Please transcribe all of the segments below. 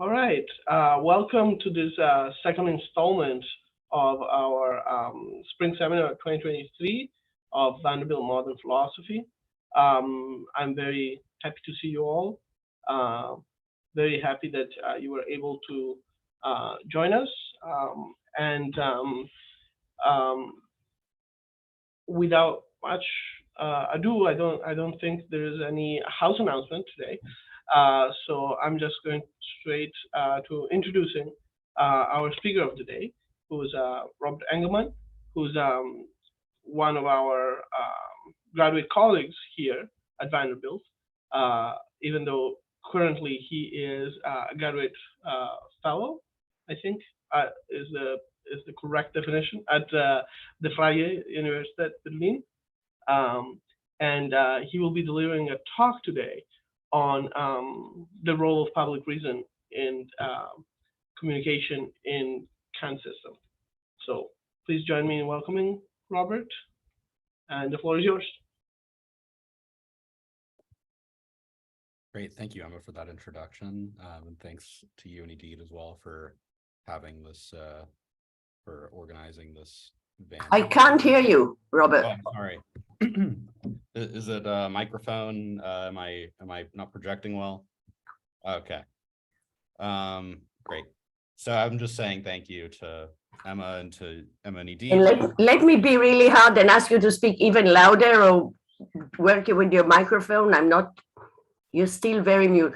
All right. Welcome to this second installment of our Spring Seminar 2023 of Vanderbilt Modern Philosophy. I'm very happy to see you all. Uh, very happy that you were able to join us. And um, Without much ado, I don't think there is any house announcement today. So I'm just going straight to introducing our speaker of the day, who is Robert Engelman, who's one of our graduate colleagues here at Vanderbilt, even though currently he is a graduate fellow, I think is the correct definition at the Freie Universität Berlin. Um, and he will be delivering a talk today on the role of public reason in communication in Kant system. So please join me in welcoming Robert, and the floor is yours. Great, thank you, Emma, for that introduction, and thanks to you and Edith as well for having this, for organizing this event. I can't hear you, Robert. Oh, I'm sorry. Is it a microphone? Am I not projecting well? Okay. Great. So I'm just saying thank you to Emma and Edith. And let me be really hard and ask you to speak even louder or work with your microphone. You're still very mute.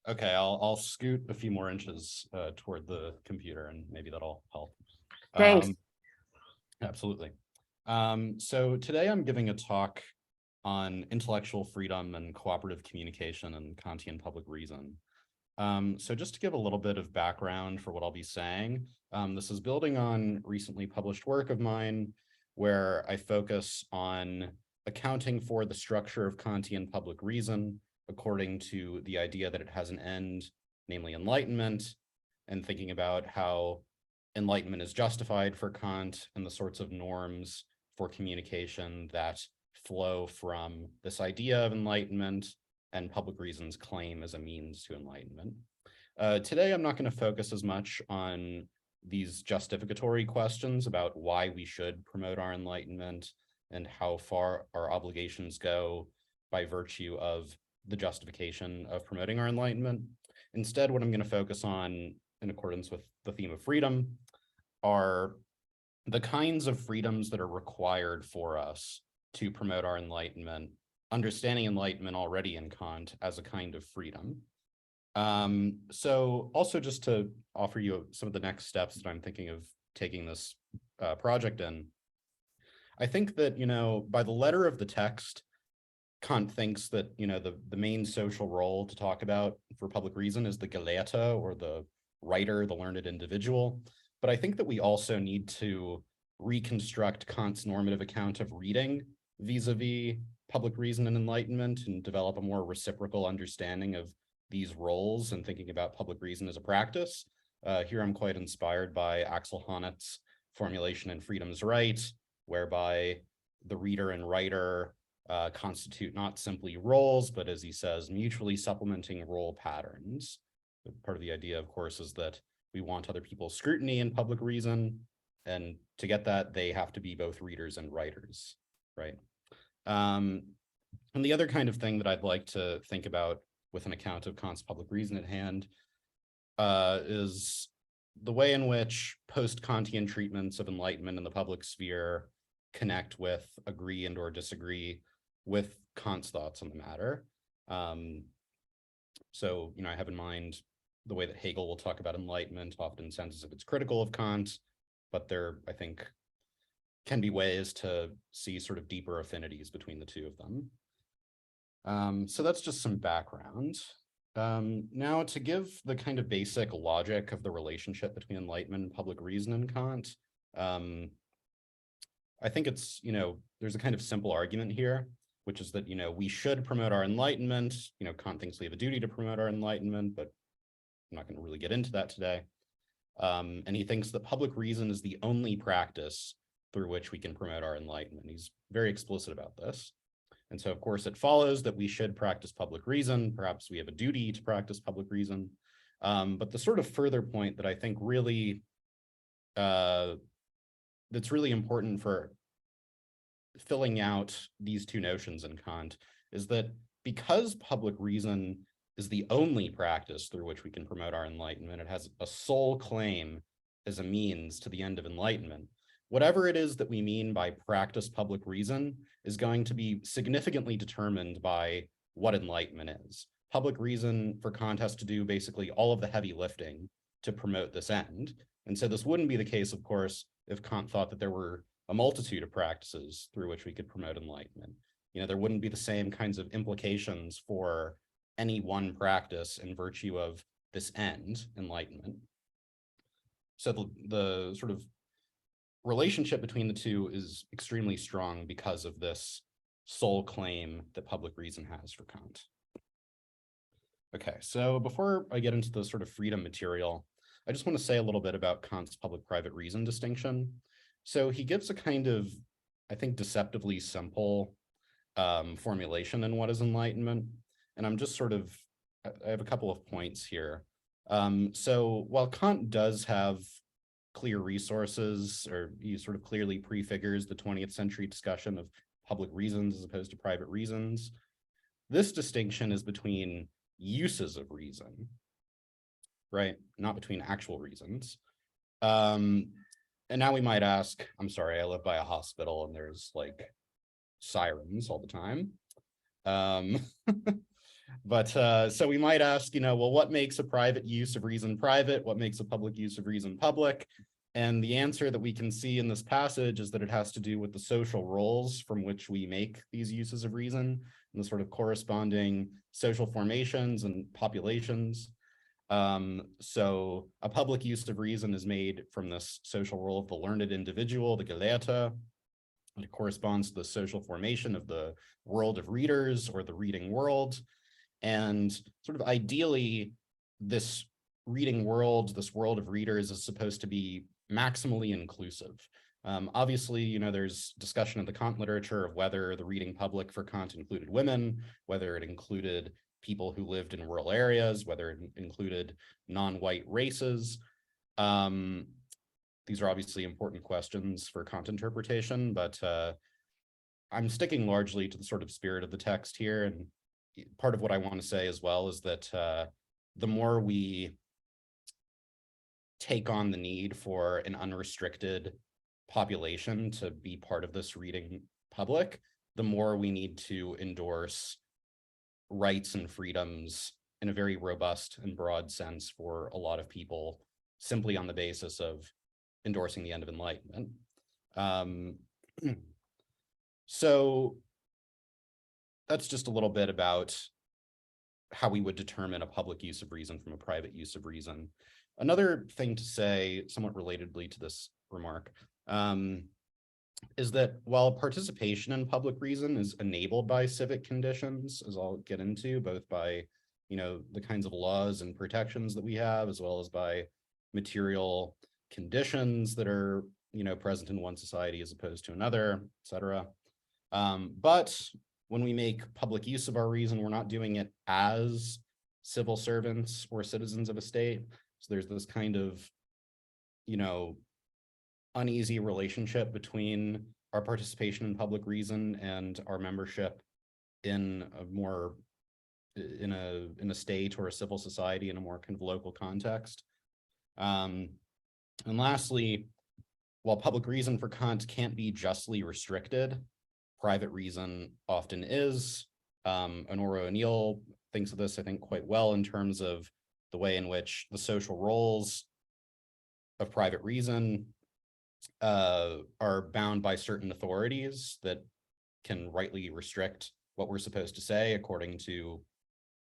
Okay, I'll scoot a few more inches toward the computer, and maybe that'll help. Thanks. Absolutely. So today I'm giving a talk on intellectual freedom and cooperative communication and Kantian public reason. So just to give a little bit of background for what I'll be saying, this is building on recently published work of mine where I focus on accounting for the structure of Kantian public reason according to the idea that it has an end, namely enlightenment, and thinking about how enlightenment is justified for Kant and the sorts of norms for communication that flow from this idea of enlightenment and public reason's claim as a means to enlightenment. Today, I'm not going to focus as much on these justificatory questions about why we should promote our enlightenment and how far our obligations go by virtue of the justification of promoting our enlightenment. Instead, what I'm going to focus on, in accordance with the theme of freedom, are the kinds of freedoms that are required for us to promote our enlightenment, understanding enlightenment already in Kant as a kind of freedom. So also just to offer you some of the next steps that I'm thinking of taking this project in, I think that, by the letter of the text, Kant thinks that, the main social role to talk about for public reason is the Galeta, or the writer, the learned individual. But I think that we also need to reconstruct Kant's normative account of reading vis-a-vis public reason and enlightenment and develop a more reciprocal understanding of these roles and thinking about public reason as a practice. Here I'm quite inspired by Axel Honneth's formulation in Freedom's Right, whereby the reader and writer constitute not simply roles, but as he says, mutually supplementing role patterns. Part of the idea, of course, is that we want other people's scrutiny in public reason, and to get that, they have to be both readers and writers, right? And the other kind of thing that I'd like to think about with an account of Kant's public reason at hand is the way in which post-Kantian treatments of enlightenment in the public sphere connect with, agree and or disagree with Kant's thoughts on the matter. So, I have in mind the way that Hegel will talk about enlightenment, often in sense as if it's critical of Kant, but there, I think, can be ways to see sort of deeper affinities between the two of them. So that's just some background. Now, to give the kind of basic logic of the relationship between enlightenment and public reason in Kant, I think it's, there's a kind of simple argument here, which is that, we should promote our enlightenment. Kant thinks we have a duty to promote our enlightenment, but I'm not going to really get into that today. And he thinks that public reason is the only practice through which we can promote our enlightenment. He's very explicit about this. And so, of course, it follows that we should practice public reason. Perhaps we have a duty to practice public reason. But the sort of further point that I think really that's really important for filling out these two notions in Kant is that because public reason is the only practice through which we can promote our enlightenment, it has a sole claim as a means to the end of enlightenment. Whatever it is that we mean by practice public reason is going to be significantly determined by what enlightenment is. Public reason for Kant has to do basically all of the heavy lifting to promote this end. And so this wouldn't be the case, of course, if Kant thought that there were a multitude of practices through which we could promote enlightenment. You know, there wouldn't be the same kinds of implications for any one practice in virtue of this end, enlightenment. So the sort of relationship between the two is extremely strong because of this sole claim that public reason has for Kant. Okay, so before I get into the sort of freedom material, I just want to say a little bit about Kant's public-private reason distinction. So he gives a kind of, I think, deceptively simple formulation in what is enlightenment. And I'm just sort of, I have a couple of points here. So while Kant does have clear resources, or he sort of clearly prefigures the 20th century discussion of public reasons as opposed to private reasons, this distinction is between uses of reason, right? Not between actual reasons. And now we might ask, I'm sorry, I live by a hospital and there's like sirens all the time. But so we might ask, you know, well, what makes a private use of reason private? What makes a public use of reason public? And the answer that we can see in this passage is that it has to do with the social roles from which we make these uses of reason and the sort of corresponding social formations and populations. So a public use of reason is made from this social role of the learned individual, the Galeta. It corresponds to the social formation of the world of readers or the reading world. And sort of ideally, this reading world, this world of readers is supposed to be maximally inclusive. Obviously, you know, there's discussion in the Kant literature of whether the reading public for Kant included women, whether it included people who lived in rural areas, whether it included non-white races. These are obviously important questions for Kant interpretation, but I'm sticking largely to the sort of spirit of the text here. And part of what I want to say as well is that the more we take on the need for an unrestricted population to be part of this reading public, the more we need to endorse rights and freedoms in a very robust and broad sense for a lot of people, simply on the basis of endorsing the end of enlightenment. So that's just a little bit about how we would determine a public use of reason from a private use of reason. Another thing to say, somewhat relatedly to this remark, is that while participation in public reason is enabled by civic conditions, as I'll get into, both by, you know, the kinds of laws and protections that we have, as well as by material conditions that are, you know, present in one society as opposed to another, et cetera. But when we make public use of our reason, we're not doing it as civil servants or citizens of a state. So there's this kind of, you know, uneasy relationship between our participation in public reason and our membership in a more, in a state or a civil society in a more kind of local context. And lastly, while public reason for Kant can't be justly restricted, private reason often is. Honora O'Neill thinks of this, I think, quite well in terms of the way in which the social roles of private reason are bound by certain authorities that can rightly restrict what we're supposed to say according to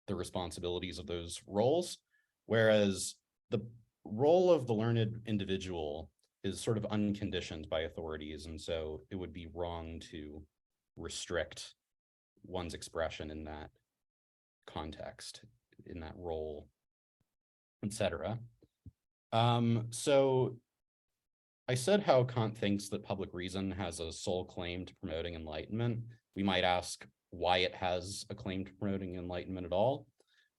the responsibilities of those roles, whereas the role of the learned individual is sort of unconditioned by authorities, and so it would be wrong to restrict one's expression in that context, in that role, etc. So I said how Kant thinks that public reason has a sole claim to promoting enlightenment. We might ask why it has a claim to promoting enlightenment at all.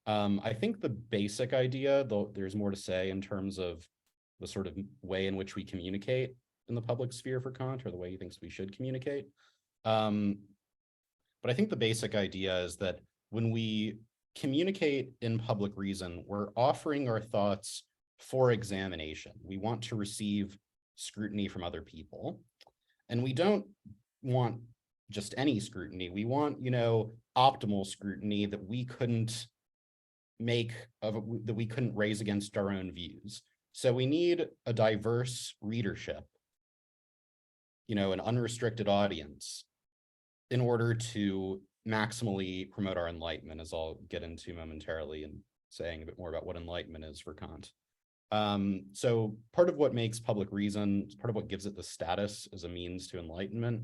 I think the basic idea, though there's more to say in terms of the sort of way in which we communicate in the public sphere for Kant, or the way he thinks we should communicate. But I think the basic idea is that when we communicate in public reason, we're offering our thoughts for examination. We want to receive scrutiny from other people. And we don't want just any scrutiny. We want, optimal scrutiny that we couldn't that we couldn't raise against our own views. So we need a diverse readership, an unrestricted audience, in order to maximally promote our enlightenment, as I'll get into momentarily and saying a bit more about what enlightenment is for Kant. So part of what makes public reason, part of what gives it the status as a means to enlightenment,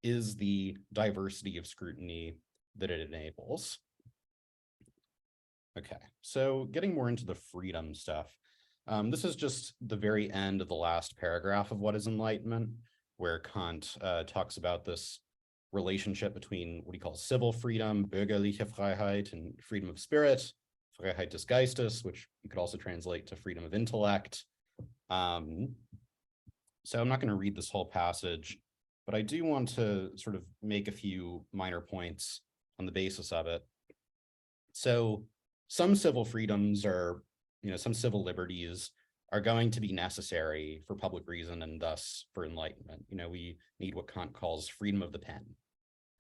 is the diversity of scrutiny that it enables. Okay, so getting more into the freedom stuff. This is just the very end of the last paragraph of What is Enlightenment, where Kant talks about this relationship between what he calls civil freedom, bürgerliche Freiheit, and freedom of spirit, Freiheit des Geistes, which you could also translate to freedom of intellect. So I'm not going to read this whole passage, but I do want to sort of make a few minor points on the basis of it. So some civil freedoms are, some civil liberties are going to be necessary for public reason and thus for enlightenment. We need what Kant calls freedom of the pen.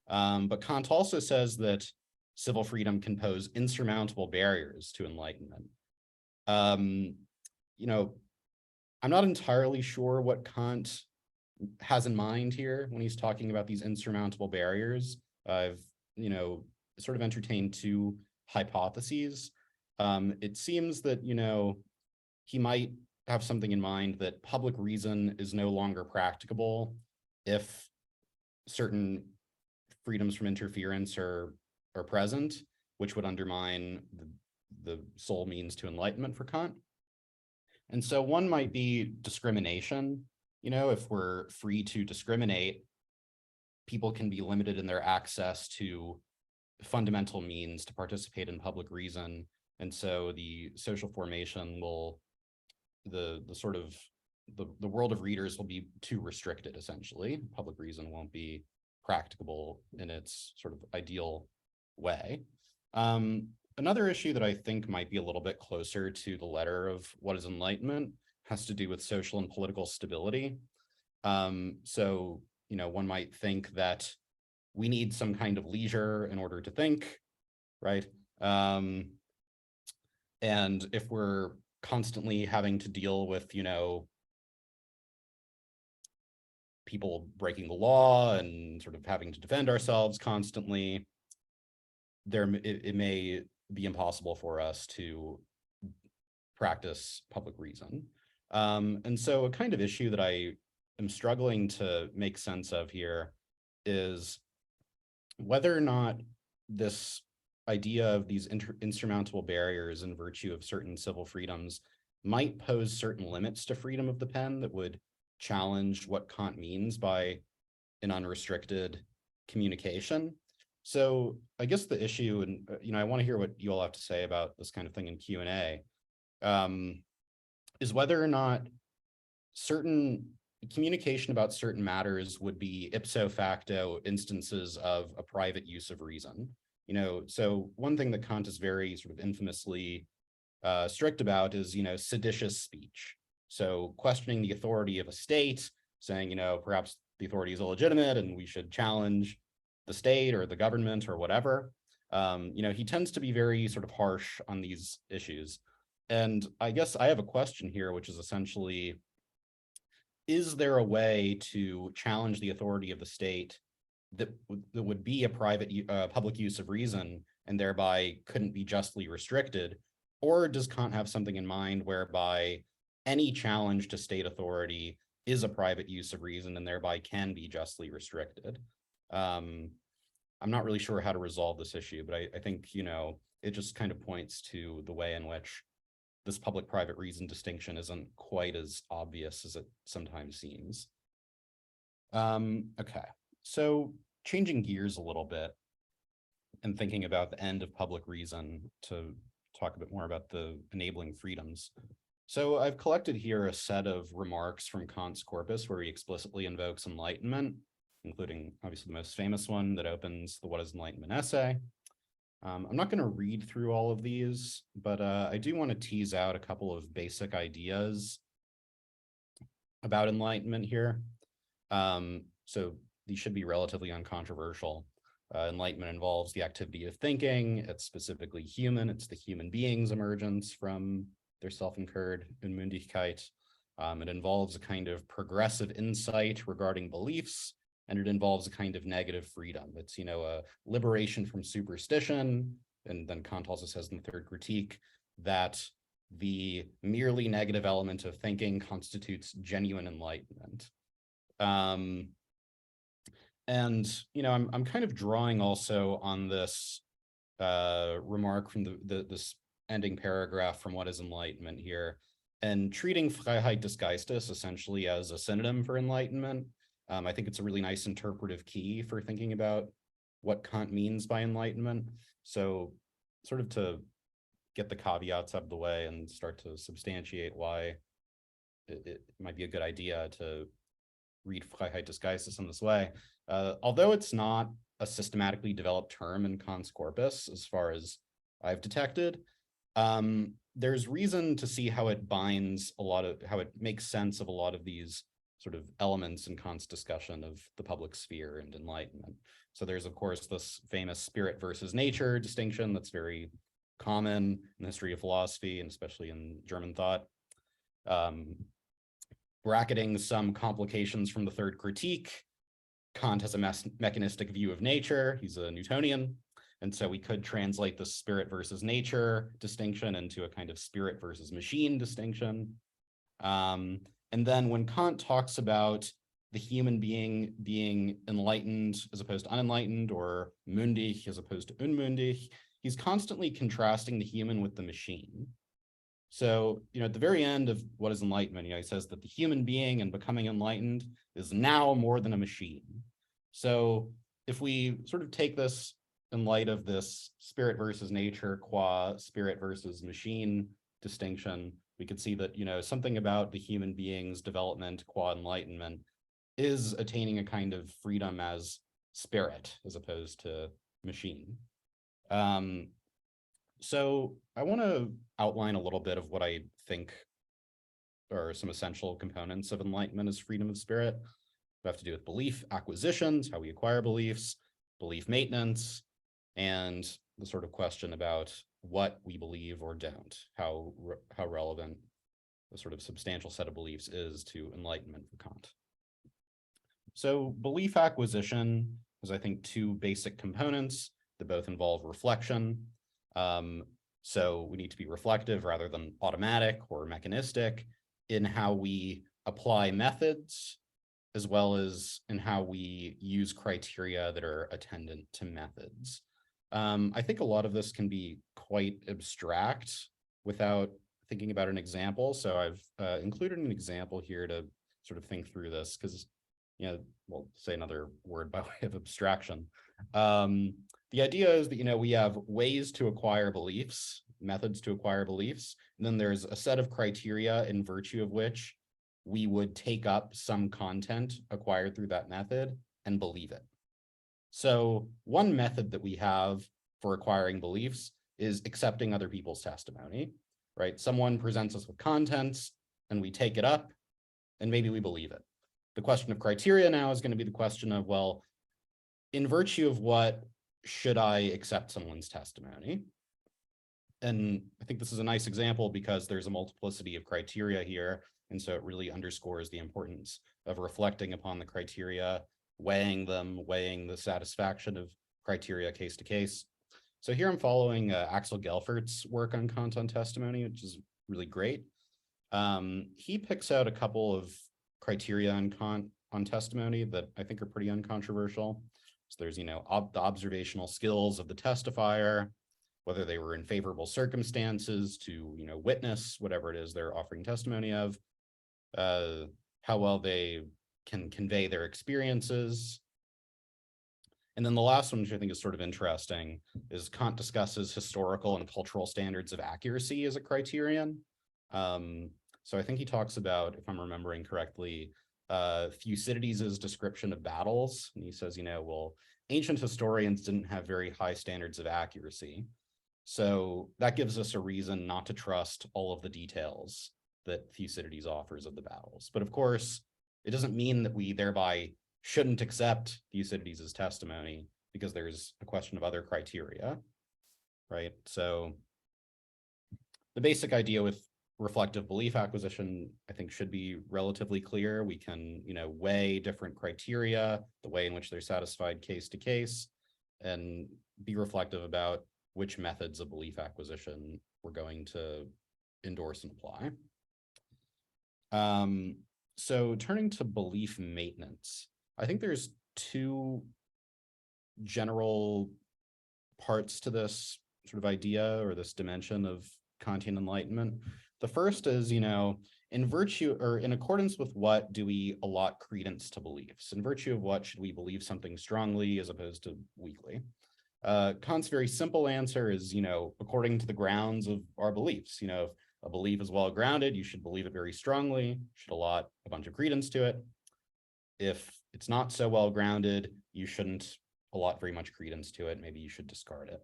But Kant also says that civil freedom can pose insurmountable barriers to enlightenment. I'm not entirely sure what Kant has in mind here when he's talking about these insurmountable barriers. I've, sort of entertained two hypotheses. It seems that, he might have something in mind that public reason is no longer practicable if certain freedoms from interference are present, which would undermine the sole means to enlightenment for Kant. And so one might be discrimination. If we're free to discriminate, people can be limited in their access to fundamental means to participate in public reason. And so the social formation will, the world of readers will be too restricted, essentially. Public reason won't be practicable in its sort of ideal way. Another issue that I think might be a little bit closer to the letter of What is Enlightenment has to do with social and political stability. So, one might think that we need some kind of leisure in order to think, right? And if we're constantly having to deal with, people breaking the law and sort of having to defend ourselves constantly, it may be impossible for us to practice public reason. And so a kind of issue that I am struggling to make sense of here is whether or not this idea of these insurmountable barriers in virtue of certain civil freedoms might pose certain limits to freedom of the pen that would challenge what Kant means by an unrestricted communication. So I guess the issue, and I want to hear what you all have to say about this kind of thing in Q&A, is whether or not certain communication about certain matters would be ipso facto instances of a private use of reason. So one thing that Kant is very sort of infamously strict about is, seditious speech. So questioning the authority of a state, saying, perhaps the authority is illegitimate and we should challenge the state or the government or whatever. He tends to be very sort of harsh on these issues. And I guess I have a question here, which is essentially, is there a way to challenge the authority of the state that would be a private public use of reason and thereby couldn't be justly restricted? Or does Kant have something in mind whereby any challenge to state authority is a private use of reason and thereby can be justly restricted? I'm not really sure how to resolve this issue, but I think, it just kind of points to the way in which this public-private reason distinction isn't quite as obvious as it sometimes seems. Okay, so changing gears a little bit and thinking about the end of public reason to talk a bit more about the enabling freedoms. So I've collected here a set of remarks from Kant's corpus where he explicitly invokes enlightenment, including obviously the most famous one that opens the What is Enlightenment essay. I'm not going to read through all of these, but I do want to tease out a couple of basic ideas about enlightenment here. So these should be relatively uncontroversial. Enlightenment involves the activity of thinking. It's specifically human. It's the human being's emergence from their self-incurred Unmündigkeit. It involves a kind of progressive insight regarding beliefs, and it involves a kind of negative freedom. It's, a liberation from superstition. And then Kant also says in the third critique that the merely negative element of thinking constitutes genuine enlightenment. And, I'm kind of drawing also on this remark from this ending paragraph from What is Enlightenment here, and treating Freiheit des Geistes essentially as a synonym for enlightenment. I think it's a really nice interpretive key for thinking about what Kant means by enlightenment. So sort of to get the caveats out of the way and start to substantiate why it might be a good idea to read Freiheit des Geistes in this way. Although it's not a systematically developed term in Kant's corpus, as far as I've detected, there's reason to see how it binds how it makes sense of a lot of these sort of elements in Kant's discussion of the public sphere and enlightenment. So there's, of course, this famous spirit versus nature distinction that's very common in the history of philosophy, and especially in German thought. Bracketing some complications from the third critique, Kant has a mechanistic view of nature. He's a Newtonian. And so we could translate the spirit versus nature distinction into a kind of spirit versus machine distinction. And then when Kant talks about the human being enlightened as opposed to unenlightened, or mündig as opposed to unmündig, he's constantly contrasting the human with the machine. So, at the very end of What is Enlightenment, he says that the human being and becoming enlightened is now more than a machine. So if we sort of take this in light of this spirit versus nature qua spirit versus machine distinction, we could see that, something about the human being's development qua enlightenment is attaining a kind of freedom as spirit as opposed to machine. So I want to outline a little bit of what I think are some essential components of enlightenment as freedom of spirit. They have to do with belief acquisitions, how we acquire beliefs, belief maintenance, and the sort of question about what we believe or don't, how relevant the sort of substantial set of beliefs is to enlightenment for Kant. So belief acquisition has, I think, two basic components that both involve reflection. So we need to be reflective rather than automatic or mechanistic in how we apply methods, as well as in how we use criteria that are attendant to methods. I think a lot of this can be quite abstract without thinking about an example. So I've included an example here to sort of think through this, because, we'll say another word by way of abstraction. The idea is that, we have ways to acquire beliefs, methods to acquire beliefs, and then there's a set of criteria in virtue of which we would take up some content acquired through that method and believe it. So one method that we have for acquiring beliefs is accepting other people's testimony, right? Someone presents us with contents and we take it up and maybe we believe it. The question of criteria now is going to be the question of, well, in virtue of what should I accept someone's testimony? And I think this is a nice example because there's a multiplicity of criteria here. And so it really underscores the importance of reflecting upon the criteria, weighing them, weighing the satisfaction of criteria case to case. So here I'm following Axel Gelfert's work on Kant on testimony, which is really great. He picks out a couple of criteria on Kant on testimony that I think are pretty uncontroversial. So there's, the observational skills of the testifier, whether they were in favorable circumstances to, witness whatever it is they're offering testimony of, how well they can convey their experiences, And then the last one, which I think is sort of interesting, is Kant discusses historical and cultural standards of accuracy as a criterion. So I think he talks about, if I'm remembering correctly, Thucydides' description of battles. And he says, well, ancient historians didn't have very high standards of accuracy. So that gives us a reason not to trust all of the details that Thucydides offers of the battles. But of course, it doesn't mean that we thereby shouldn't accept Thucydides' testimony, because there's a question of other criteria, right? So the basic idea with reflective belief acquisition, I think, should be relatively clear. We can, weigh different criteria, the way in which they're satisfied case to case, and be reflective about which methods of belief acquisition we're going to endorse and apply. So turning to belief maintenance, I think there's two general parts to this sort of idea or this dimension of Kantian enlightenment. The first is, in virtue or in accordance with what do we allot credence to beliefs? In virtue of what should we believe something strongly as opposed to weakly? Kant's very simple answer is, according to the grounds of our beliefs. If a belief is well grounded, you should believe it very strongly, should allot a bunch of credence to it. If it's not so well grounded, you shouldn't allot very much credence to it. Maybe you should discard it.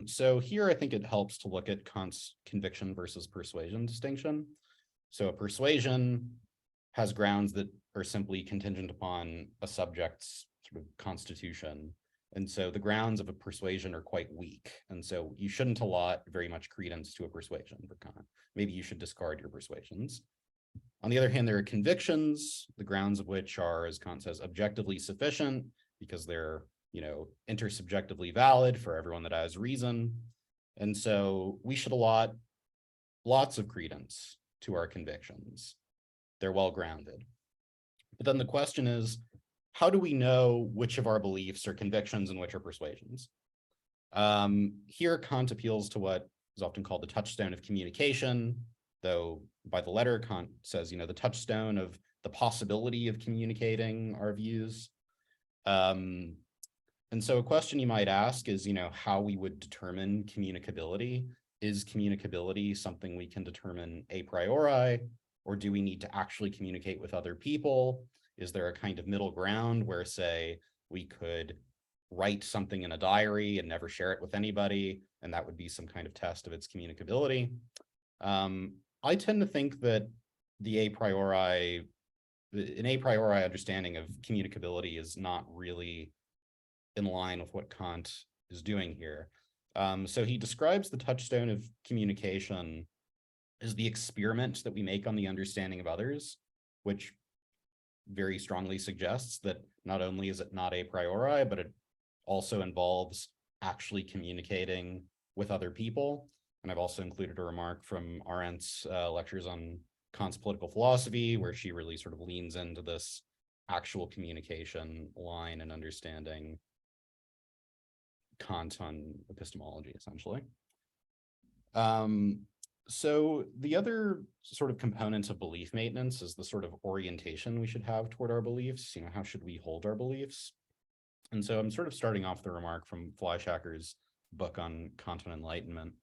So here I think it helps to look at Kant's conviction versus persuasion distinction. So a persuasion has grounds that are simply contingent upon a subject's sort of constitution. And so the grounds of a persuasion are quite weak. And so you shouldn't allot very much credence to a persuasion for Kant. Maybe you should discard your persuasions. On the other hand, there are convictions, the grounds of which are, as Kant says, objectively sufficient because they're, intersubjectively valid for everyone that has reason. And so we should allot lots of credence to our convictions. They're well grounded. But then the question is, how do we know which of our beliefs are convictions and which are persuasions? Here, Kant appeals to what is often called the touchstone of communication, though by the letter, Kant says, the touchstone of the possibility of communicating our views. And so a question you might ask is, how we would determine communicability. Is communicability something we can determine a priori, or do we need to actually communicate with other people? Is there a kind of middle ground where, say, we could write something in a diary and never share it with anybody, and that would be some kind of test of its communicability? I tend to think that an a priori understanding of communicability is not really in line with what Kant is doing here. So he describes the touchstone of communication as the experiment that we make on the understanding of others, which very strongly suggests that not only is it not a priori, but it also involves actually communicating with other people. And I've also included a remark from Arendt's lectures on Kant's political philosophy, where she really sort of leans into this actual communication line and understanding Kant on epistemology, essentially. So the other sort of component of belief maintenance is the sort of orientation we should have toward our beliefs. How should we hold our beliefs? And so I'm sort of starting off the remark from Fleischhacker's book on Kantian enlightenment,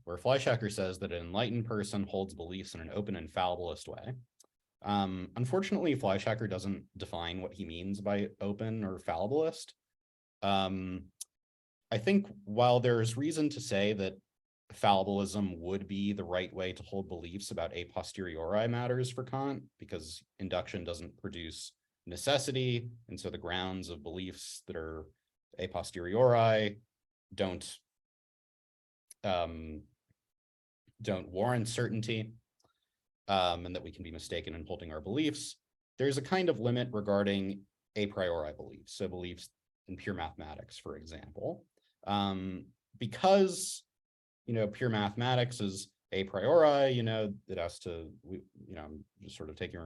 where Fleischhacker says that an enlightened person holds beliefs in an open and fallibilist way. Unfortunately, Fleischhacker doesn't define what he means by open or fallibilist. I think while there's reason to say that fallibilism would be the right way to hold beliefs about a posteriori matters for Kant, because induction doesn't produce necessity, and so the grounds of beliefs that are a posteriori don't warrant certainty, and that we can be mistaken in holding our beliefs. There's a kind of limit regarding a priori beliefs, so beliefs in pure mathematics, for example. Because pure mathematics is a priori, it has to, I'm just sort of taking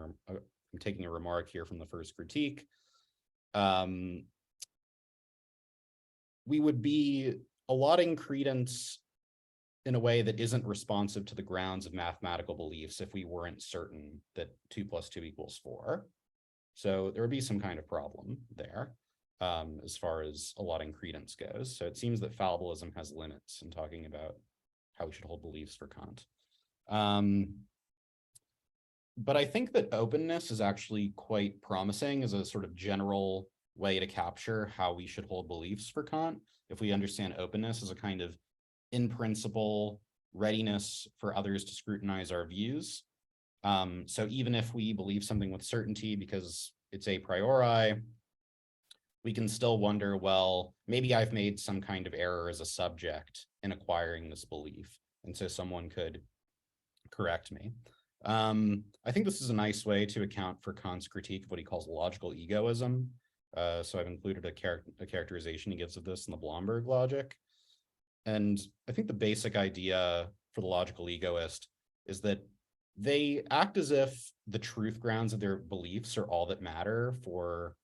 a remark here from the first critique. We would be allotting credence in a way that isn't responsive to the grounds of mathematical beliefs if we weren't certain that 2 + 2 = 4. So there would be some kind of problem there. as far as allotting credence goes. So it seems that fallibilism has limits in talking about how we should hold beliefs for Kant. But I think that openness is actually quite promising as a sort of general way to capture how we should hold beliefs for Kant. If we understand openness as a kind of in principle readiness for others to scrutinize our views. So even if we believe something with certainty because it's a priori, we can still wonder, well, maybe I've made some kind of error as a subject in acquiring this belief. And so someone could correct me. I think this is a nice way to account for Kant's critique of what he calls logical egoism. So I've included a characterization he gives of this in the Blomberg logic. And I think the basic idea for the logical egoist is that they act as if the truth grounds of their beliefs are all that matter for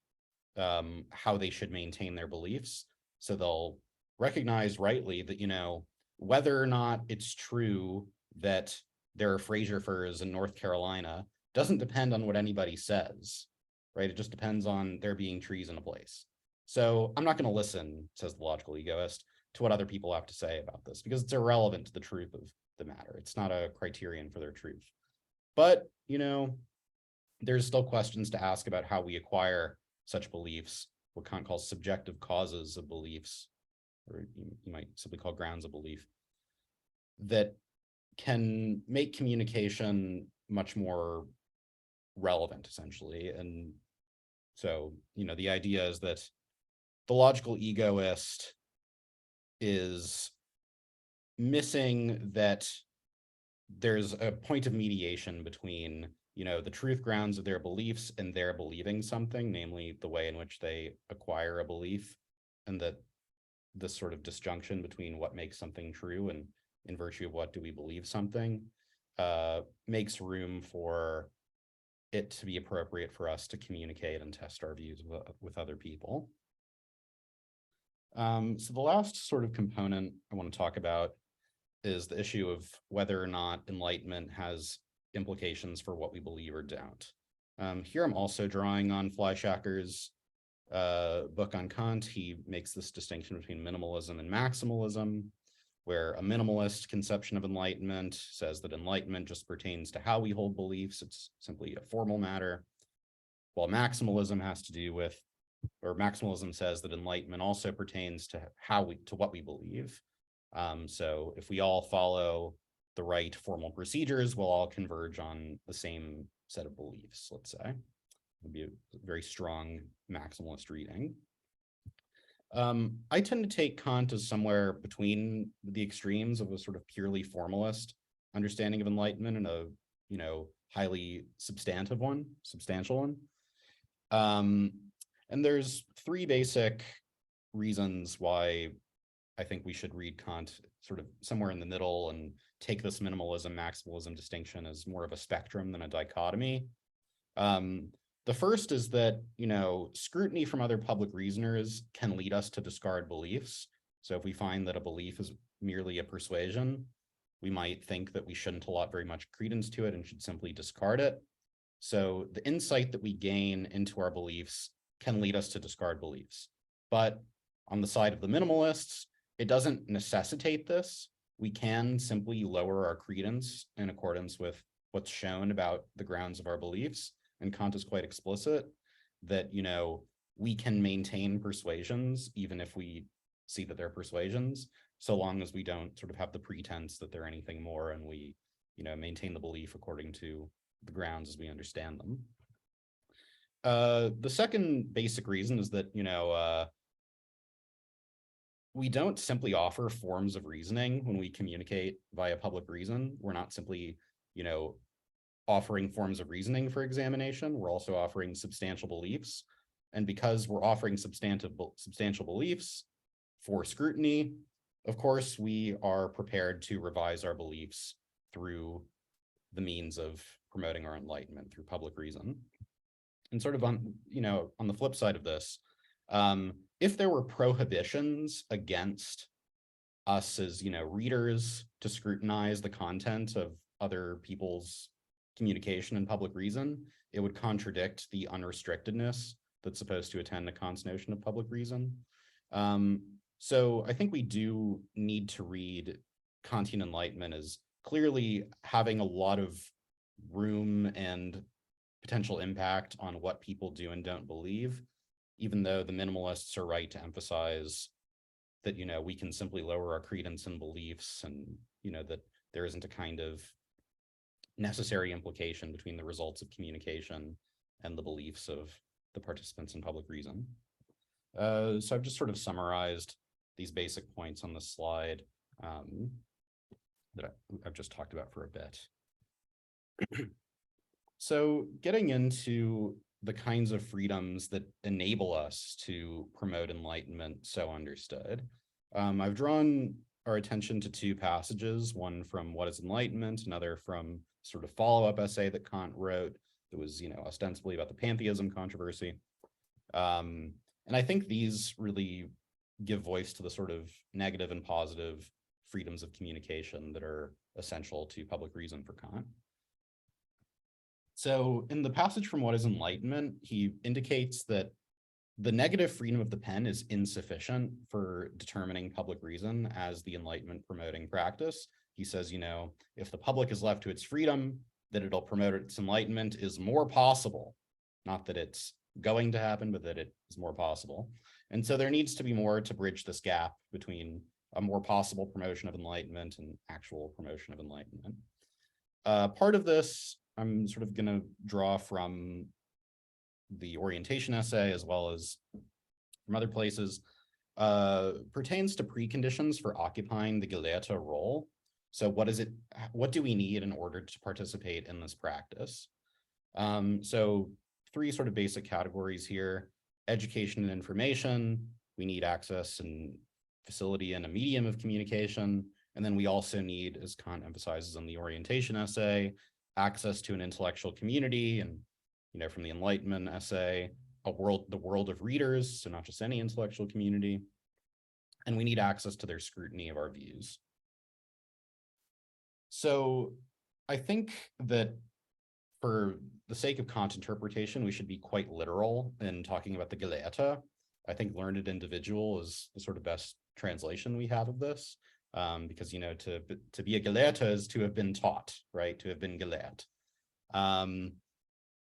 how they should maintain their beliefs. So they'll recognize rightly that, you know, whether or not it's true that there are Fraser firs in North Carolina doesn't depend on what anybody says, right? It just depends on there being trees in a place. So I'm not going to listen, says the logical egoist, to what other people have to say about this because it's irrelevant to the truth of the matter. It's not a criterion for their truth. But, you know, there's still questions to ask about how we acquire such beliefs, what Kant calls subjective causes of beliefs, or you might simply call grounds of belief, that can make communication much more relevant, essentially. And so, you know, the idea is that the logical egoist is missing that there's a point of mediation between, you know, the truth grounds of their beliefs and their believing something, namely the way in which they acquire a belief, and that this sort of disjunction between what makes something true and in virtue of what do we believe something makes room for it to be appropriate for us to communicate and test our views with other people. So the last sort of component I want to talk about is the issue of whether or not Enlightenment has implications for what we believe or don't. Here I'm also drawing on Fleischacker's book on Kant. He makes this distinction between minimalism and maximalism, where a minimalist conception of Enlightenment says that Enlightenment just pertains to how we hold beliefs. It's simply a formal matter, while maximalism has to do with, or maximalism says that Enlightenment also pertains to what we believe. So if we all follow the right formal procedures, we'll all converge on the same set of beliefs, let's say. It would be a very strong maximalist reading. I tend to take Kant as somewhere between the extremes of a sort of purely formalist understanding of Enlightenment and a, you know, highly substantial one. And there's three basic reasons why I think we should read Kant sort of somewhere in the middle and take this minimalism, maximalism distinction as more of a spectrum than a dichotomy. The first is that, you know, scrutiny from other public reasoners can lead us to discard beliefs. So if we find that a belief is merely a persuasion, we might think that we shouldn't allot very much credence to it and should simply discard it. So the insight that we gain into our beliefs can lead us to discard beliefs. But on the side of the minimalists, it doesn't necessitate this. We can simply lower our credence in accordance with what's shown about the grounds of our beliefs. And Kant is quite explicit that, you know, we can maintain persuasions even if we see that they're persuasions, so long as we don't sort of have the pretense that they're anything more, and we, you know, maintain the belief according to the grounds as we understand them. The second basic reason is that, you know, we don't simply offer forms of reasoning when we communicate via public reason. We're not simply, you know, offering forms of reasoning for examination. We're also offering substantial beliefs. And because we're offering substantial beliefs for scrutiny, of course, we are prepared to revise our beliefs through the means of promoting our enlightenment through public reason. And sort of on, you know, on the flip side of this, if there were prohibitions against us as, you know, readers to scrutinize the content of other people's communication and public reason, it would contradict the unrestrictedness that's supposed to attend to Kant's notion of public reason. So I think we do need to read Kantian Enlightenment as clearly having a lot of room and potential impact on what people do and don't believe, even though the minimalists are right to emphasize that, we can simply lower our credence and beliefs, and, that there isn't a kind of necessary implication between the results of communication and the beliefs of the participants in public reason. So I've just sort of summarized these basic points on the slide that I've just talked about for a bit. So getting into the kinds of freedoms that enable us to promote enlightenment so understood, I've drawn our attention to two passages, one from What is Enlightenment, another from sort of follow-up essay that Kant wrote that was, ostensibly about the pantheism controversy. And I think these really give voice to the sort of negative and positive freedoms of communication that are essential to public reason for Kant. So in the passage from What is Enlightenment, he indicates that the negative freedom of the pen is insufficient for determining public reason as the Enlightenment promoting practice. He says, if the public is left to its freedom, that it'll promote its enlightenment is more possible. Not that it's going to happen, but that it is more possible. And so there needs to be more to bridge this gap between a more possible promotion of enlightenment and actual promotion of enlightenment. Part of this I'm sort of going to draw from the orientation essay as well as from other places, pertains to preconditions for occupying the Galeta role. So what do we need in order to participate in this practice? So three sort of basic categories here: education and information. We need access and facility and a medium of communication. And then we also need, as Kant emphasizes in the orientation essay, access to an intellectual community, and from the Enlightenment essay, the world of readers, so not just any intellectual community. And we need access to their scrutiny of our views. So I think that for the sake of Kant interpretation, we should be quite literal in talking about the Galeta. I think learned individual is the sort of best translation we have of this. Because, to be a Galeta is to have been taught, right? To have been gelehrt.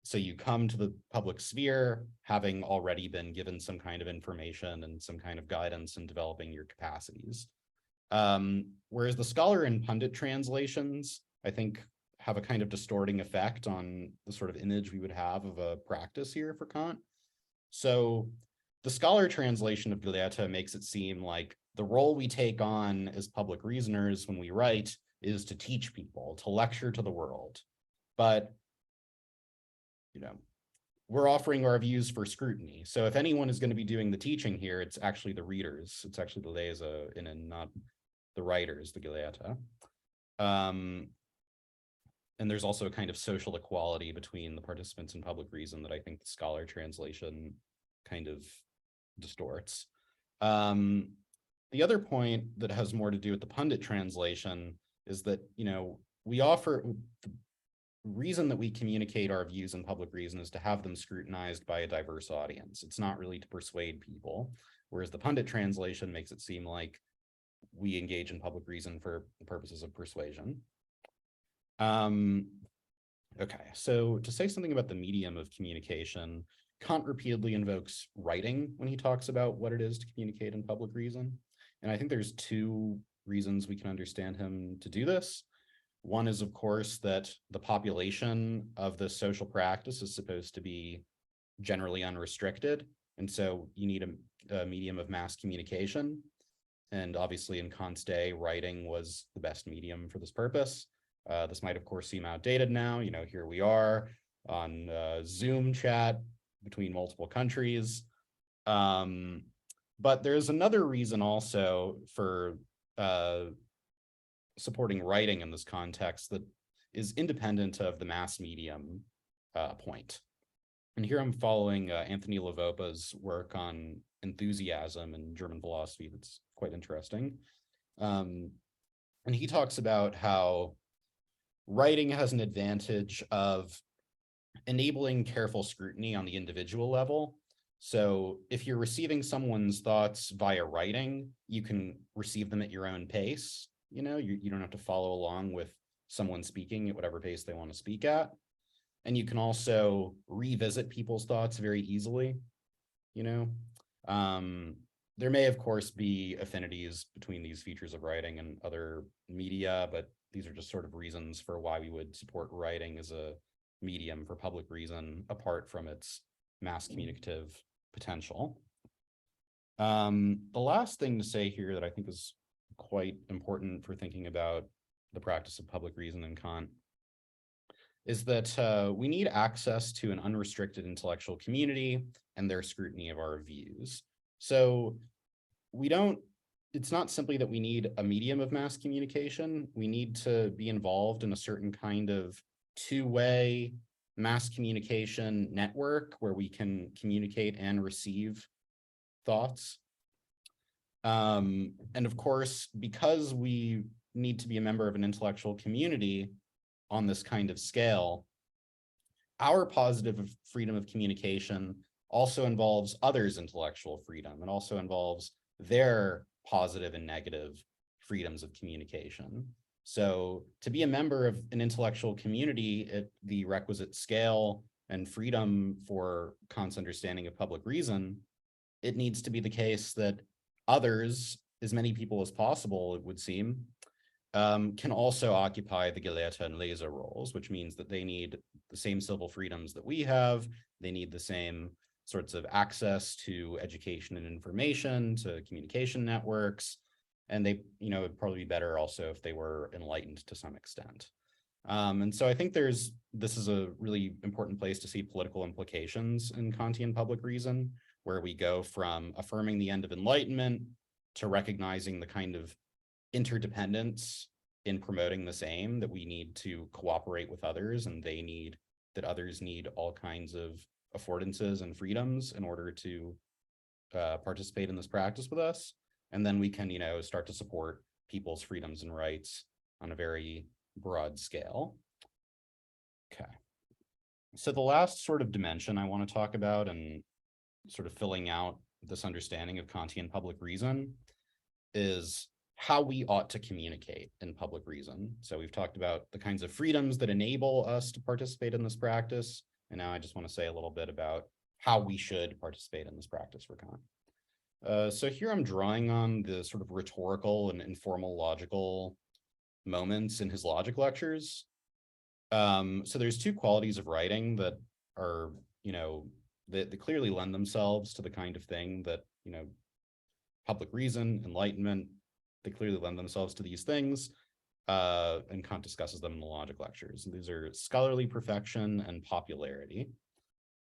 So you come to the public sphere having already been given some kind of information and some kind of guidance in developing your capacities. Whereas the scholar and pundit translations, I think, have a kind of distorting effect on the sort of image we would have of a practice here for Kant. So the scholar translation of Galeta makes it seem like the role we take on as public reasoners when we write is to teach people, to lecture to the world. But, we're offering our views for scrutiny. So if anyone is going to be doing the teaching here, it's actually the readers. It's actually the lesa and not the writers, the Galeta. And there's also a kind of social equality between the participants in public reason that I think the scholar translation kind of distorts. The other point that has more to do with the pundit translation is that, we offer the reason that we communicate our views in public reason is to have them scrutinized by a diverse audience. It's not really to persuade people, whereas the pundit translation makes it seem like we engage in public reason for the purposes of persuasion. Okay, so to say something about the medium of communication, Kant repeatedly invokes writing when he talks about what it is to communicate in public reason. And I think there's two reasons we can understand him to do this. One is, of course, that the population of this social practice is supposed to be generally unrestricted. And so you need a medium of mass communication. And obviously in Kant's day, writing was the best medium for this purpose. This might, of course, seem outdated now. Here we are on Zoom chat between multiple countries. But there's another reason also for supporting writing in this context that is independent of the mass medium point. And here I'm following Anthony Lavopa's work on enthusiasm in German philosophy that's quite interesting. And he talks about how writing has an advantage of enabling careful scrutiny on the individual level. So if you're receiving someone's thoughts via writing, you can receive them at your own pace. You know, you don't have to follow along with someone speaking at whatever pace they want to speak at. And you can also revisit people's thoughts very easily, you know. There may, of course, be affinities between these features of writing and other media, but these are just sort of reasons for why we would support writing as a medium for public reason, apart from its mass communicative potential. The last thing to say here that I think is quite important for thinking about the practice of public reason in Kant is that we need access to an unrestricted intellectual community and their scrutiny of our views. So it's not simply that we need a medium of mass communication. We need to be involved in a certain kind of two-way mass communication network where we can communicate and receive thoughts. And of course, because we need to be a member of an intellectual community on this kind of scale, our positive freedom of communication also involves others' intellectual freedom. It also involves their positive and negative freedoms of communication. So to be a member of an intellectual community at the requisite scale and freedom for Kant's understanding of public reason, it needs to be the case that others, as many people as possible, it would seem, can also occupy the Galeta and Leser roles, which means that they need the same civil freedoms that we have. They need the same sorts of access to education and information, to communication networks, and they, it'd probably be better also if they were enlightened to some extent. And so I think this is a really important place to see political implications in Kantian public reason, where we go from affirming the end of Enlightenment to recognizing the kind of interdependence in promoting this aim, that we need to cooperate with others and that others need all kinds of affordances and freedoms in order to participate in this practice with us. And then we can, start to support people's freedoms and rights on a very broad scale. Okay. So the last sort of dimension I want to talk about and sort of filling out this understanding of Kantian public reason is how we ought to communicate in public reason. So we've talked about the kinds of freedoms that enable us to participate in this practice. And now I just want to say a little bit about how we should participate in this practice for Kant. So here I'm drawing on the sort of rhetorical and informal logical moments in his logic lectures. So there's two qualities of writing that are, that clearly lend themselves to the kind of thing that, public reason, enlightenment, they clearly lend themselves to these things. And Kant discusses them in the logic lectures. And these are scholarly perfection and popularity.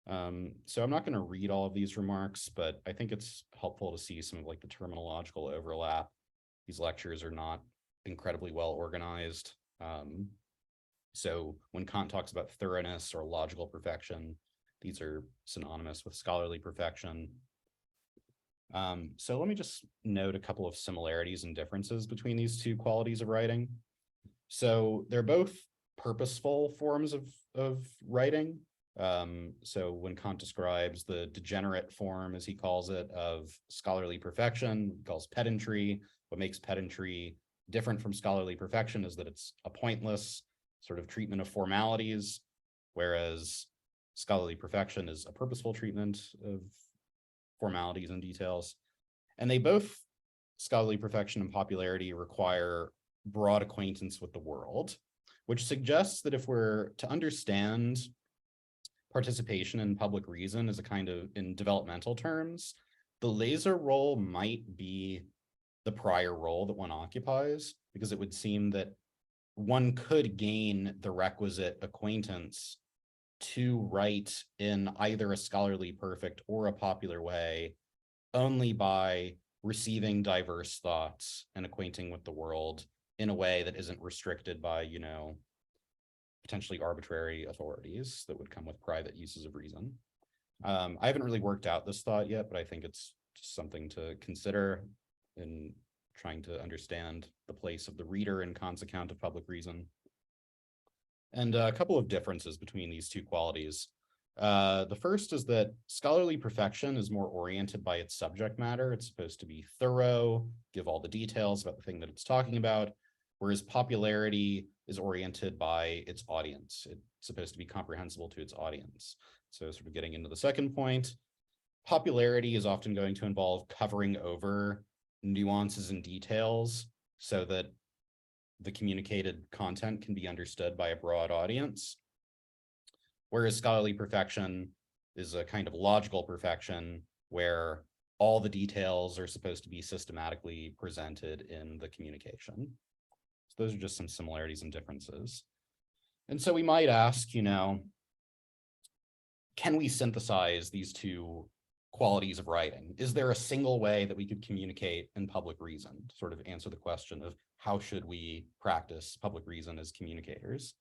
So I'm not going to read all of these remarks, but I think it's helpful to see some of the terminological overlap. These lectures are not incredibly well organized. So when Kant talks about thoroughness or logical perfection, these are synonymous with scholarly perfection. So let me just note a couple of similarities and differences between these two qualities of writing. So they're both purposeful forms of writing. So when Kant describes the degenerate form, as he calls it, of scholarly perfection, he calls pedantry. What makes pedantry different from scholarly perfection is that it's a pointless sort of treatment of formalities, whereas scholarly perfection is a purposeful treatment of formalities and details. And they both, scholarly perfection and popularity, require broad acquaintance with the world, which suggests that if we're to understand participation in public reason as a kind of, in developmental terms, the Leser role might be the prior role that one occupies, because it would seem that one could gain the requisite acquaintance to write in either a scholarly perfect or a popular way only by receiving diverse thoughts and acquainting with the world in a way that isn't restricted by, potentially arbitrary authorities that would come with private uses of reason. I haven't really worked out this thought yet, but I think it's just something to consider in trying to understand the place of the reader in Kant's account of public reason. And a couple of differences between these two qualities. The first is that scholarly perfection is more oriented by its subject matter. It's supposed to be thorough, give all the details about the thing that it's talking about, whereas popularity is oriented by its audience. It's supposed to be comprehensible to its audience. So sort of getting into the second point, popularity is often going to involve covering over nuances and details so that the communicated content can be understood by a broad audience. Whereas scholarly perfection is a kind of logical perfection where all the details are supposed to be systematically presented in the communication. So those are just some similarities and differences. And so we might ask, you know, can we synthesize these two qualities of writing? Is there a single way that we could communicate in public reason? To sort of answer the question of how should we practice public reason as communicators?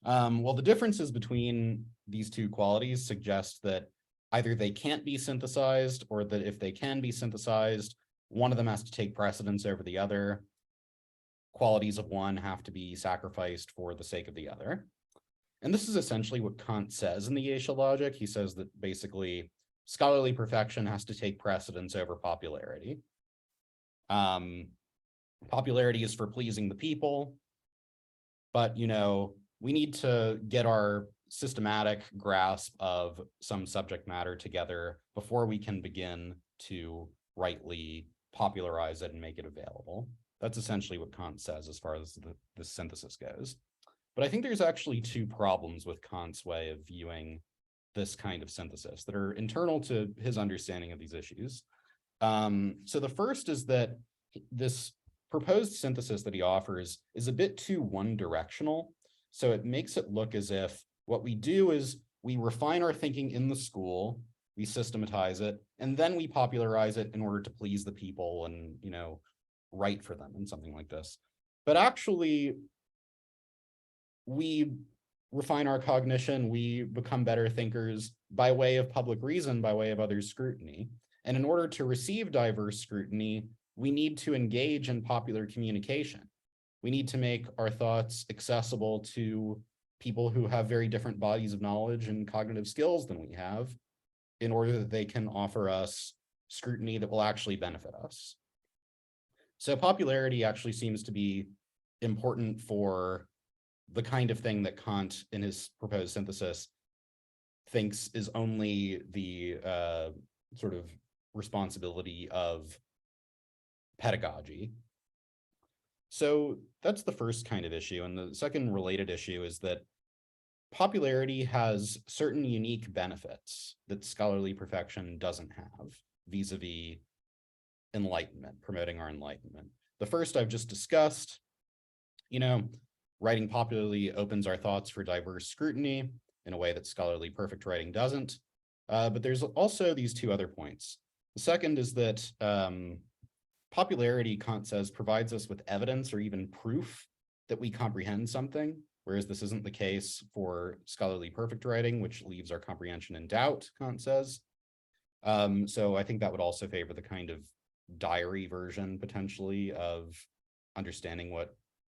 Well, the differences between these two qualities suggest that either they can't be synthesized, or that if they can be synthesized, one of them has to take precedence over the other. Qualities of one have to be sacrificed for the sake of the other. And this is essentially what Kant says in the Aetial Logic. He says that basically scholarly perfection has to take precedence over popularity. Popularity is for pleasing the people, but, you know, we need to get our systematic grasp of some subject matter together before we can begin to rightly popularize it and make it available. That's essentially what Kant says as far as the synthesis goes. But I think there's actually two problems with Kant's way of viewing this kind of synthesis that are internal to his understanding of these issues. So the first is that this proposed synthesis that he offers is a bit too one-directional. So it makes it look as if what we do is we refine our thinking in the school, we systematize it, and then we popularize it in order to please the people and, you know, write for them and something like this. But actually, we refine our cognition, we become better thinkers by way of public reason, by way of other scrutiny. And in order to receive diverse scrutiny, we need to engage in popular communication. We need to make our thoughts accessible to people who have very different bodies of knowledge and cognitive skills than we have, in order that they can offer us scrutiny that will actually benefit us. So popularity actually seems to be important for the kind of thing that Kant, in his proposed synthesis, thinks is only the sort of responsibility of pedagogy. So that's the first kind of issue. And the second related issue is that popularity has certain unique benefits that scholarly perfection doesn't have vis-a-vis enlightenment, promoting our enlightenment. The first I've just discussed, you know, writing popularly opens our thoughts for diverse scrutiny in a way that scholarly perfect writing doesn't. But there's also these two other points. The second is that popularity, Kant says, provides us with evidence or even proof that we comprehend something, whereas this isn't the case for scholarly perfect writing, which leaves our comprehension in doubt, Kant says. So I think that would also favor the kind of diary version, potentially, of understanding what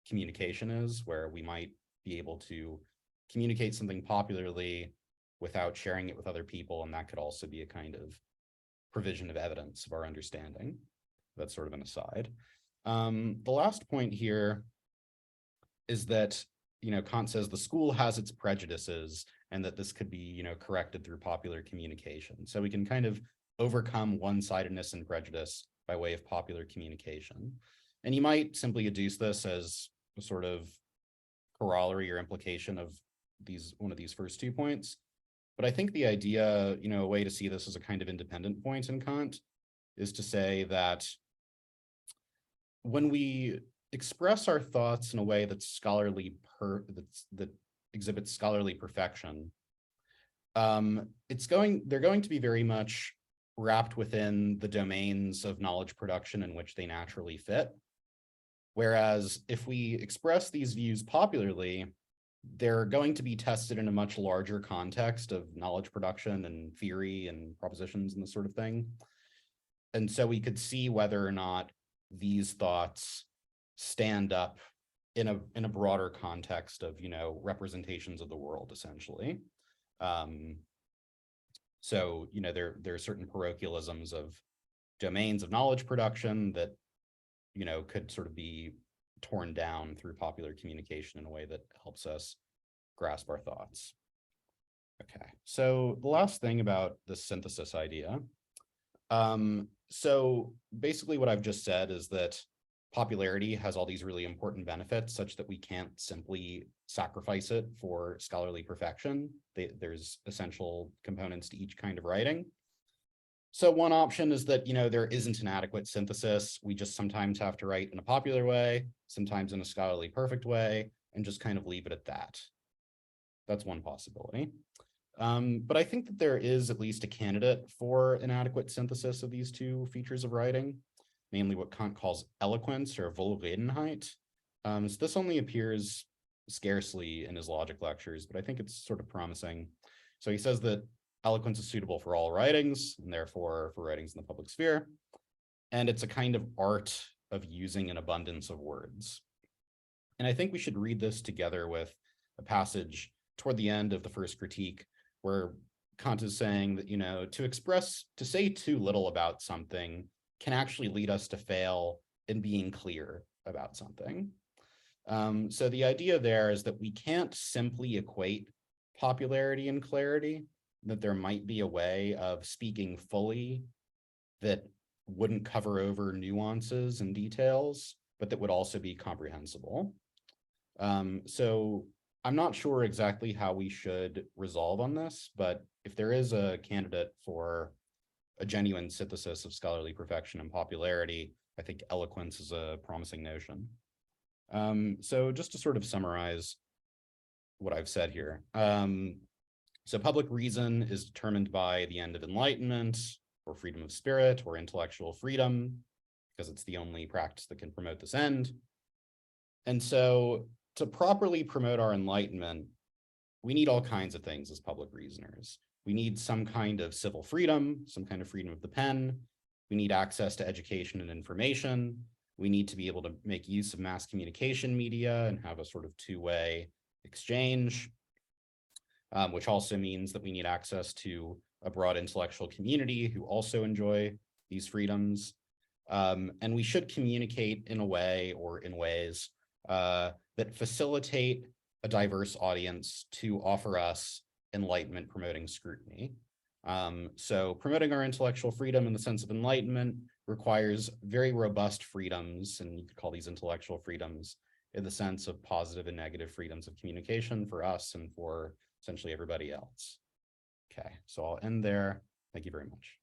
communication is, where we might be able to communicate something popularly without sharing it with other people, and that could also be a kind of provision of evidence of our understanding. That's sort of an aside. The last point here is that, you know, Kant says the school has its prejudices and that this could be, you know, corrected through popular communication. So we can kind of overcome one-sidedness and prejudice by way of popular communication. And you might simply adduce this as a sort of corollary or implication of one of these first 2 points. But I think the idea, you know, a way to see this as a kind of independent point in Kant is to say that when we express our thoughts in a way that's scholarly, that exhibits scholarly perfection, they're going to be very much wrapped within the domains of knowledge production in which they naturally fit. Whereas if we express these views popularly, they're going to be tested in a much larger context of knowledge production and theory and propositions and this sort of thing. And so we could see whether or not these thoughts stand up in a broader context of, you know, representations of the world, essentially. So, there are certain parochialisms of domains of knowledge production that, could sort of be torn down through popular communication in a way that helps us grasp our thoughts. Okay, so the last thing about the synthesis idea. So basically what I've just said is that popularity has all these really important benefits such that we can't simply sacrifice it for scholarly perfection. There's essential components to each kind of writing. So one option is that, there isn't an adequate synthesis. We just sometimes have to write in a popular way, sometimes in a scholarly perfect way, and just kind of leave it at that. That's one possibility. But I think that there is at least a candidate for an adequate synthesis of these two features of writing, namely what Kant calls eloquence or Wohlredenheit. So this only appears scarcely in his logic lectures, but I think it's sort of promising. So he says that eloquence is suitable for all writings, and therefore for writings in the public sphere. And it's a kind of art of using an abundance of words. And I think we should read this together with a passage toward the end of the first critique, where Kant is saying that, to say too little about something can actually lead us to fail in being clear about something. So the idea there is that we can't simply equate popularity and clarity, that there might be a way of speaking fully that wouldn't cover over nuances and details, but that would also be comprehensible. So I'm not sure exactly how we should resolve on this, but if there is a candidate for a genuine synthesis of scholarly perfection and popularity, I think eloquence is a promising notion. So just to sort of summarize what I've said here. So public reason is determined by the end of enlightenment, or freedom of spirit, or intellectual freedom, because it's the only practice that can promote this end. And so to properly promote our enlightenment, we need all kinds of things as public reasoners. We need some kind of civil freedom, some kind of freedom of the pen. We need access to education and information. We need to be able to make use of mass communication media and have a sort of two-way exchange, which also means that we need access to a broad intellectual community who also enjoy these freedoms. And we should communicate in a way or in ways that facilitate a diverse audience to offer us enlightenment promoting scrutiny. So promoting our intellectual freedom in the sense of enlightenment requires very robust freedoms, and you could call these intellectual freedoms, in the sense of positive and negative freedoms of communication for us and for essentially everybody else. Okay, so I'll end there. Thank you very much.